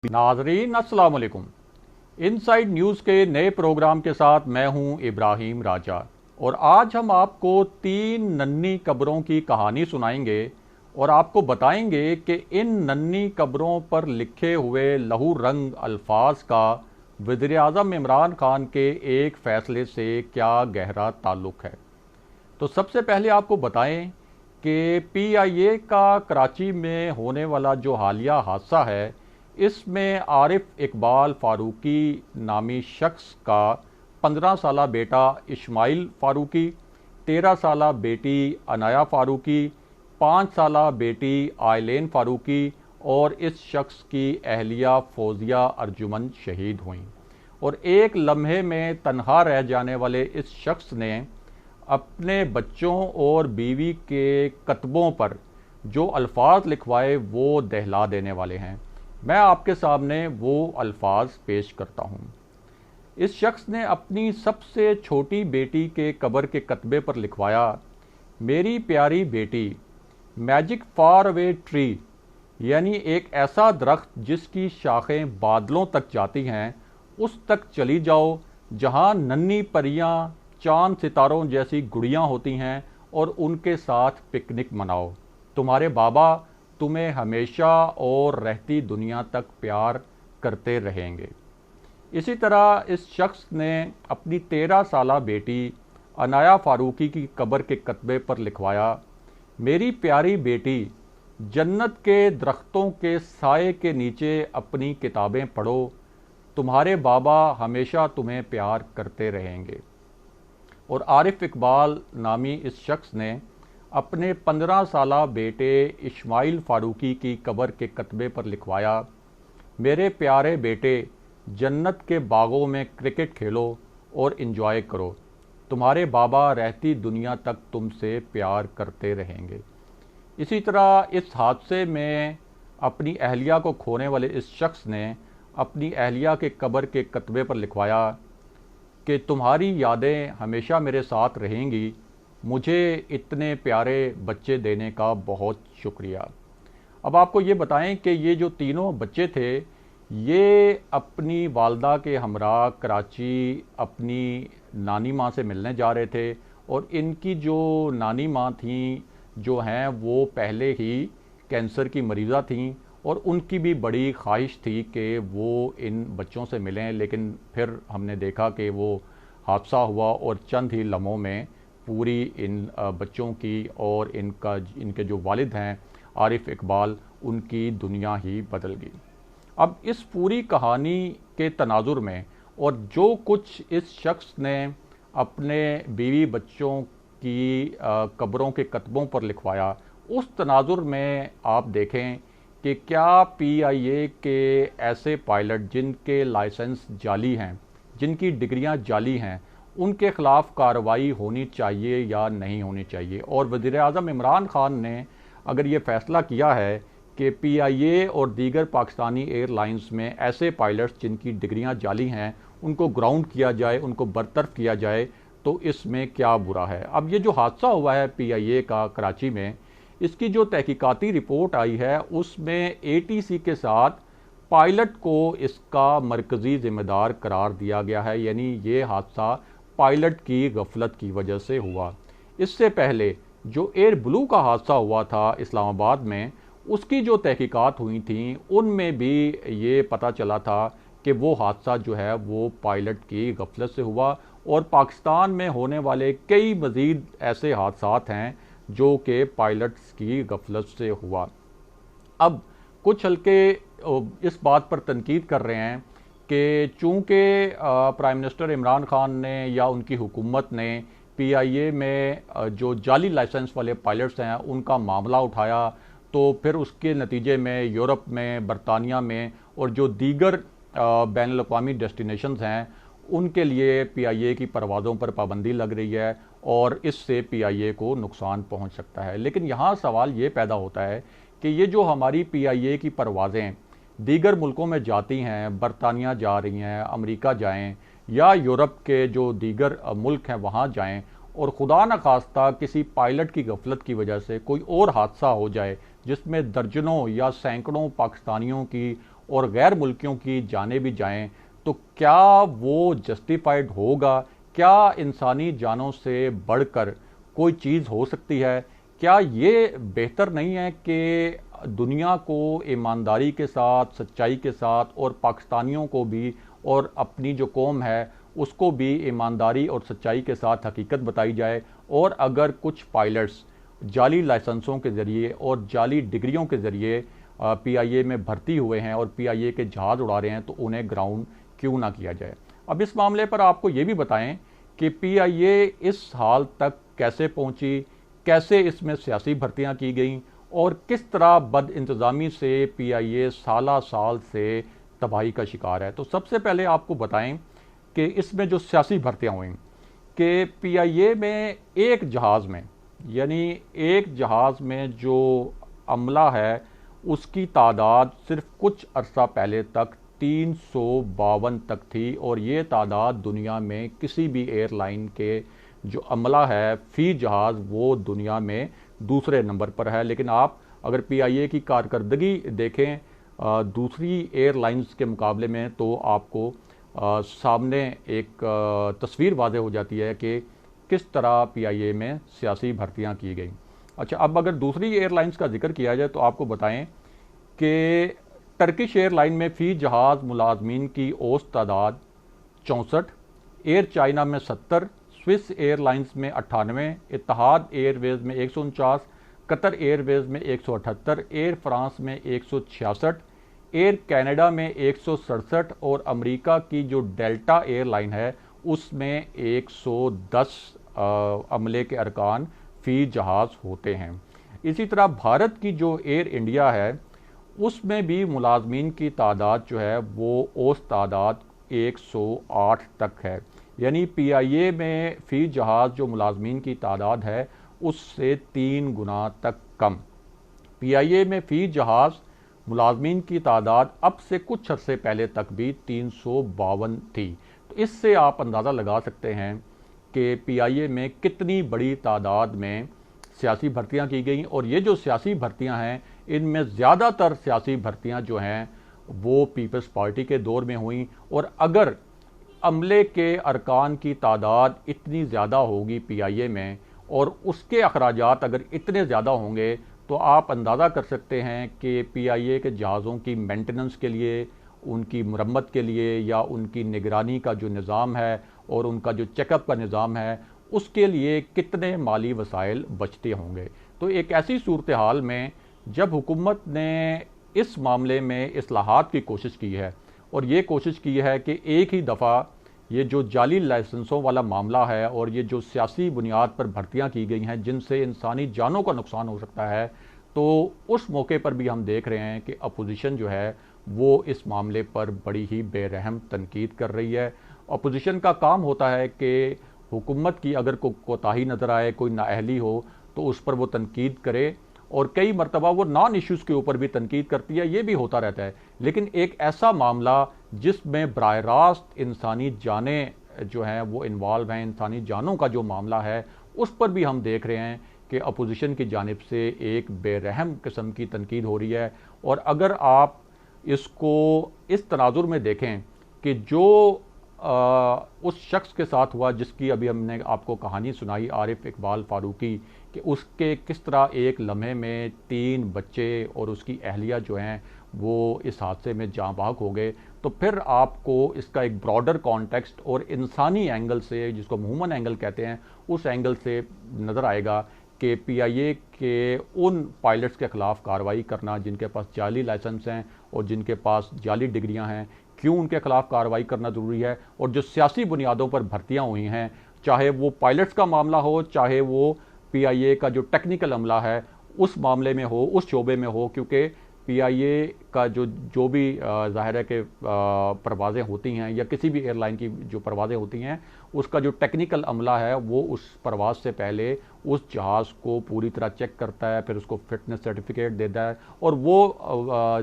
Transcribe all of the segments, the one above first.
नाजरीन अस्सलाम वालेकुम। इनसाइड न्यूज़ के नए प्रोग्राम के साथ मैं हूं इब्राहिम राजा और आज हम आपको 3 नन्ही कब्रों की कहानी सुनाएंगे और आपको बताएंगे कि इन नन्ही कब्रों पर लिखे हुए लहू रंग अल्फाज का वज़ीर आज़म इमरान खान के एक फ़ैसले से क्या गहरा ताल्लुक़ है। तो सबसे पहले आपको बताएं कि PIA का कराची में होने वाला जो हालिया हादसा है, इसमें आरिफ इकबाल फ़ारूकी नामी शख्स का 15 साला बेटा इस्माइल फ़ारूकी, 13 साला बेटी अनाया फ़ारूकी, 5 साला बेटी आयलेन फ़ारूकी और इस शख्स की अहलिया फ़ौजिया अर्जुमन शहीद हुई। और एक लम्हे में तन्हा रह जाने वाले इस शख्स ने अपने बच्चों और बीवी के कतबों पर जो अल्फाज लिखवाए वो दहला देने वाले हैं। मैं आपके सामने वो अल्फाज पेश करता हूँ। इस शख्स ने अपनी सबसे छोटी बेटी के कब्र के कतबे पर लिखवाया, मेरी प्यारी बेटी, मैजिक फार अवे ट्री, यानी एक ऐसा दरख्त जिसकी शाखें बादलों तक जाती हैं, उस तक चली जाओ जहाँ नन्ही परियाँ चांद सितारों जैसी गुड़ियाँ होती हैं और उनके साथ पिकनिक मनाओ। तुम्हारे बाबा तुम्हें हमेशा और रहती दुनिया तक प्यार करते रहेंगे। इसी तरह इस शख्स ने अपनी 13 साला बेटी अनाया फ़ारूकी की कब्र के कतबे पर लिखवाया, मेरी प्यारी बेटी, जन्नत के दरख्तों के साए के नीचे अपनी किताबें पढ़ो, तुम्हारे बाबा हमेशा तुम्हें प्यार करते रहेंगे। और आरिफ इकबाल नामी इस शख्स ने अपने 15 साला बेटे इस्माइल फ़ारूकी की कब्र के कतबे पर लिखवाया, मेरे प्यारे बेटे, जन्नत के बागों में क्रिकेट खेलो और इन्जॉय करो, तुम्हारे बाबा रहती दुनिया तक तुमसे प्यार करते रहेंगे। इसी तरह इस हादसे में अपनी अहलिया को खोने वाले इस शख्स ने अपनी अहलिया के कब्र के कतबे पर लिखवाया कि तुम्हारी यादें हमेशा मेरे साथ रहेंगी, मुझे इतने प्यारे बच्चे देने का बहुत शुक्रिया। अब आपको ये बताएं कि ये जो तीनों बच्चे थे, ये अपनी वालदा के हमरा कराची अपनी नानी माँ से मिलने जा रहे थे और इनकी जो नानी माँ थी, जो हैं वो पहले ही कैंसर की मरीज़ा थीं और उनकी भी बड़ी ख्वाहिश थी कि वो इन बच्चों से मिलें, लेकिन फिर हमने देखा कि वो हादसा हुआ और चंद ही लम्हों में पूरी इन बच्चों की और इनके जो वालिद हैं आरिफ इकबाल, उनकी दुनिया ही बदल गई। अब इस पूरी कहानी के तनाजुर में और जो कुछ इस शख्स ने अपने बीवी बच्चों की कब्रों के कतबों पर लिखवाया, उस तनाजुर में आप देखें कि क्या PIA के ऐसे पायलट जिनके लाइसेंस जाली हैं, जिनकी डिग्रियां जाली हैं, उनके ख़िलाफ़ कार्रवाई होनी चाहिए या नहीं होनी चाहिए। और वज़ीर आज़म इमरान खान ने अगर ये फ़ैसला किया है कि PIA और दीगर पाकिस्तानी एयरलाइंस में ऐसे पायलट्स जिनकी डिग्रियां जाली हैं उनको ग्राउंड किया जाए, उनको बरतरफ किया जाए, तो इसमें क्या बुरा है। अब ये जो हादसा हुआ है PIA का कराची में, इसकी जो तहकीकाती रिपोर्ट आई है उसमें ATC के साथ पायलट को इसका मरकज़ी ज़िम्मेदार करार दिया गया है, यानी ये हादसा पायलट की गफलत की वजह से हुआ। इससे पहले जो एयर ब्लू का हादसा हुआ था इस्लामाबाद में, उसकी जो तहकीकात हुई थी उनमें भी ये पता चला था कि वो हादसा जो है वो पायलट की गफलत से हुआ और पाकिस्तान में होने वाले कई मज़ीद ऐसे हादसात हैं जो कि पायलट्स की गफलत से हुआ। अब कुछ हल्के इस बात पर तनकीद कर रहे हैं कि चूँकि प्राइम मिनिस्टर इमरान खान ने या उनकी हुकूमत ने PIA में जो जाली लाइसेंस वाले पायलट्स हैं उनका मामला उठाया, तो फिर उसके नतीजे में यूरोप में, बरतानिया में और जो दीगर बैनुल-अक़वामी डेस्टिनेशंस हैं उनके लिए PIA की परवाज़ों पर पाबंदी लग रही है और इससे PIA को नुकसान पहुंच सकता है। लेकिन यहाँ सवाल ये पैदा होता है कि ये जो हमारी PIA की परवाज़ें दीगर मुल्कों में जाती हैं, बरतानिया जा रही हैं, अमेरिका जाएं या यूरोप के जो दीगर मुल्क हैं वहाँ जाएं, और खुदा न खास्ता किसी पायलट की गफलत की वजह से कोई और हादसा हो जाए जिसमें दर्जनों या सैकड़ों पाकिस्तानियों की और गैर मुल्कियों की जानें भी जाएं, तो क्या वो जस्टिफाइड होगा? क्या इंसानी जानों से बढ़कर कोई चीज़ हो सकती है? क्या ये बेहतर नहीं है कि दुनिया को ईमानदारी के साथ, सच्चाई के साथ, और पाकिस्तानियों को भी और अपनी जो कौम है उसको भी ईमानदारी और सच्चाई के साथ हकीकत बताई जाए? और अगर कुछ पायलट्स जाली लाइसेंसों के ज़रिए और जाली डिग्रियों के ज़रिए पीआईए में भर्ती हुए हैं और पीआईए के जहाज़ उड़ा रहे हैं, तो उन्हें ग्राउंड क्यों ना किया जाए? अब इस मामले पर आपको ये भी बताएं कि पीआईए इस हाल तक कैसे पहुंची, कैसे इसमें सियासी भर्तियां की गईं, और किस तरह बद इंतज़ामी से पीआईए साला साल से तबाही का शिकार है। तो सबसे पहले आपको बताएं कि इसमें जो सियासी भर्तियां हुई कि पीआईए में एक जहाज़ में, यानी एक जहाज़ में जो अमला है उसकी तादाद सिर्फ कुछ अरसा पहले तक 352 तक थी, और ये तादाद दुनिया में किसी भी एयरलाइन के जो अमला है फी जहाज़ वो दुनिया में दूसरे नंबर पर है। लेकिन आप अगर पीआईए की कारकर्दगी देखें दूसरी एयरलाइंस के मुकाबले में, तो आपको सामने एक तस्वीर वाज़े हो जाती है कि किस तरह पीआईए में सियासी भर्तियां की गई। अच्छा, अब अगर दूसरी एयरलाइंस का जिक्र किया जाए तो आपको बताएं कि टर्किश एयरलाइन में फ़ी जहाज़ मुलाजमीन की औसत तादाद 64, एयर चाइना में 70, स्विस एयरलाइंस में 98, इत्तेहाद एयरवेज में 149, कतर एयरवेज में 178, एयर फ्रांस में 166, एयर कनाडा में 167, और अमेरिका की जो डेल्टा एयरलाइन है उसमें 110 अमले के अरकान फ़ी जहाज़ होते हैं। इसी तरह भारत की जो एयर इंडिया है उसमें भी मुलाजमीन की तादाद जो है वो औसत तादाद 108 तक है, यानी पीआईए में फ़ी जहाज़ जो मुलाजमीन की तादाद है उससे 3 गुना तक कम। पीआईए में फ़ी जहाज़ मुलाजमीन की तादाद अब से कुछ अरसे पहले तक भी 352 थी। तो इससे आप अंदाज़ा लगा सकते हैं कि पीआईए में कितनी बड़ी तादाद में सियासी भर्तियां की गई, और ये जो सियासी भर्तियां हैं इनमें ज़्यादातर सियासी भर्तियां जो हैं वो पीपल्स पार्टी के दौर में हुई। और अगर अमले के अरकान की तादाद इतनी ज़्यादा होगी पीआईए में और उसके अखराजात अगर इतने ज़्यादा होंगे, तो आप अंदाज़ा कर सकते हैं कि पीआईए के जहाज़ों की मेंटेनेंस के लिए, उनकी मरम्मत के लिए, या उनकी निगरानी का जो निज़ाम है और उनका जो चेकअप का निज़ाम है उसके लिए कितने माली वसाइल बचते होंगे। तो एक ऐसी सूरत हाल में जब हुकूमत ने इस मामले में इस्लाहात की कोशिश की है और ये कोशिश की है कि एक ही दफ़ा ये जो जाली लाइसेंसों वाला मामला है और ये जो सियासी बुनियाद पर भर्तियां की गई हैं जिनसे इंसानी जानों का नुकसान हो सकता है, तो उस मौके पर भी हम देख रहे हैं कि अपोजिशन जो है वो इस मामले पर बड़ी ही बेरहम तनकीद कर रही है। अपोजिशन का काम होता है कि हुकूमत की अगर कोताही नज़र आए, कोई नाअहली हो, तो उस पर वो तनकीद करे, और कई मरतबा वो नॉन इश्यूज़ के ऊपर भी तनकीद करती है, ये भी होता रहता है। लेकिन एक ऐसा मामला जिसमें बराह रास्त इंसानी जानें जो हैं वो इन्वॉल्व हैं, इंसानी जानों का जो मामला है, उस पर भी हम देख रहे हैं कि अपोजिशन की जानिब से एक बेरहम किस्म की तनकीद हो रही है। और अगर आप इसको इस तनाजुर में देखें कि जो उस शख्स के साथ हुआ जिसकी अभी हमने आपको कहानी सुनाई, आरिफ इकबाल फारूकी, कि उसके किस तरह एक लम्हे में 3 बच्चे और उसकी अहलिया जो हैं वो इस हादसे में जाँ बहक हो गए, तो फिर आपको इसका एक ब्रॉडर कॉन्टेक्स्ट और इंसानी एंगल से, जिसको ह्यूमन एंगल कहते हैं, उस एंगल से नज़र आएगा कि पीआईए के उन पायलट्स के ख़िलाफ़ कार्रवाई करना जिनके पास जाली लाइसेंस हैं और जिनके पास जाली डिग्रियां हैं, क्यों उनके ख़िलाफ़ कार्रवाई करना ज़रूरी है। और जो सियासी बुनियादों पर भर्तियां हुई हैं, चाहे वो पायलट्स का मामला हो, चाहे वो पीआईए का जो टेक्निकल अमला है उस मामले में हो, उस शोबे में हो, क्योंकि पीआईए का जो भी ज़ाहिर है कि परवाज़ें होती हैं या किसी भी एयरलाइन की जो परवाज़ें होती हैं, उसका जो टेक्निकल अमला है वो उस परवाज़ से पहले उस जहाज़ को पूरी तरह चेक करता है, फिर उसको फिटनेस सर्टिफिकेट देता है और वो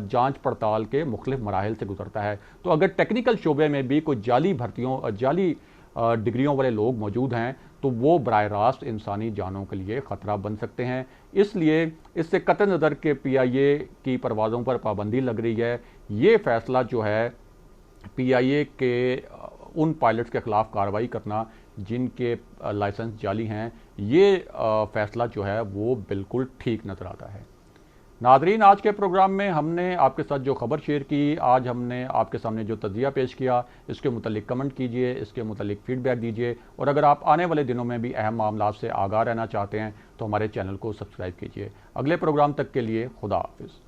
जांच पड़ताल के मुख्तलिफ मराहिल से गुजरता है। तो अगर टेक्निकल शोबे में भी कोई जाली भर्तियों, जाली डिग्रियों वाले लोग मौजूद हैं, तो वो बराह रास्त इंसानी जानों के लिए ख़तरा बन सकते हैं। इसलिए इससे कतई नज़र के PIA की परवाज़ों पर पाबंदी लग रही है। ये फैसला जो है PIA के उन पायलट्स के खिलाफ कार्रवाई करना जिनके लाइसेंस जाली हैं, ये फैसला जो है वो बिल्कुल ठीक नज़र आता है। नादरीन, आज के प्रोग्राम में हमने आपके साथ जो खबर शेयर की, आज हमने आपके सामने जो तज्जिया पेश किया, इसके मुतालिक कमेंट कीजिए, इसके मुतालिक फीडबैक दीजिए, और अगर आप आने वाले दिनों में भी अहम मामलों से आगाह रहना चाहते हैं तो हमारे चैनल को सब्सक्राइब कीजिए। अगले प्रोग्राम तक के लिए खुदा हाफिज़।